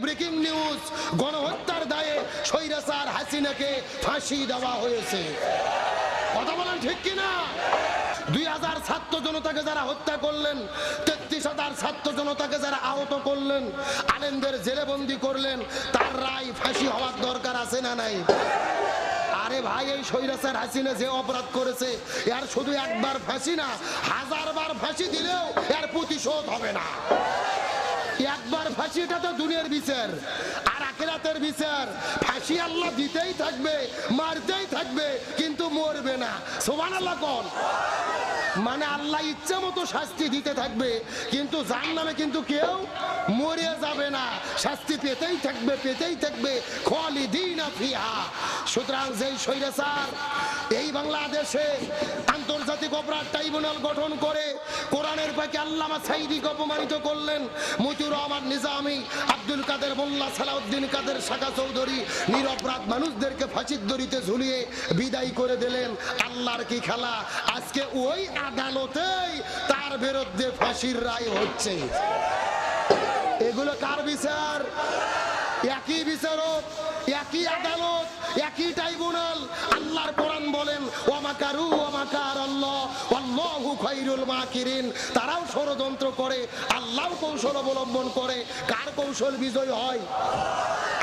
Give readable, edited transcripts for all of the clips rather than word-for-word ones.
Breaking news, গণহত্যার দায়ে স্বৈরাচার হাসিনাকে ফাঁসি দেওয়া হয়েছে। কথা বলেন ঠিক কিনা? 2000 ছাত্র জনতাকে যারা হত্যা করলেন, 33,000 ছাত্র জনতাকে যারা আহত করলেন, আলেমদের জেলে বন্দী করলেন, তার রায় ফাঁসি হওয়ার দরকার আছে না নাই? আরে ভাই, এই স্বৈরাচার হাসিনা যে অপরাধ করেছে এর শুধু একবার ফাঁসি না, 1000 বার ফাঁসি দিলেও এর প্রতিশোধ হবে না। একবার ফাঁসি, এটা তো দুনিয়ার বিচার, আর আখিরাতের বিচার। ফাঁসি আল্লাহ দিতেই থাকবে, মারতেই থাকবে, কিন্তু মরবে না। সুবহানাল্লাহ কোন? মানে আল্লাহ ইচ্ছা মতো শাস্তি দিতে থাকবে, কিন্তু জাহান্নামে কিন্তু কেউ মরে যাবে না, শাস্তি পেতেই থাকবে, পেতেই থাকবে, খালিদিনা ফিহা। সুতরাং যেই স্বৈরাচার এই বাংলাদেশে আন্তর্জাতিক অপরাধ ট্রাইব্যুনাল গঠন করে কোরআনের পাকে আল্লামা সাঈদীকে অপমানিত করলেন, মতিউর রহমান নিজামী, আব্দুল কাদের মোল্লা, সালাউদ্দিন কাদের, শাখা চৌধুরী নিরপরাধ মানুষদেরকে ফাঁসির দড়িতে ঝুলিয়ে বিদায় করে দিলেন। আল্লাহর কি খেলা! আজকে ওই আদালতেই তার বিরুদ্ধে ফাঁসির রায় হচ্ছে। এগুলো কার বিচার? একই বিচারক, একই আদালত, একই ট্রাইব্যুনাল। আল্লাহর কোরআন বলেন, ওয়ামাকারু ওয়ামাকারাল্লাহ ওয়াল্লাহু খায়রুল মাকিরিন। তারাও ষড়যন্ত্র করে, আল্লাহও কৌশল অবলম্বন করে। কার কৌশল বিজয় হয়?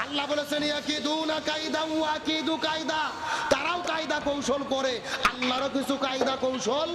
আল্লাহ বলেছেন, ইয়াকিদুনা কায়দা ওয়া আকিদু কায়দা। তারাও কায়দা কৌশল করে, আল্লাহরও কিছু কায়দা কৌশল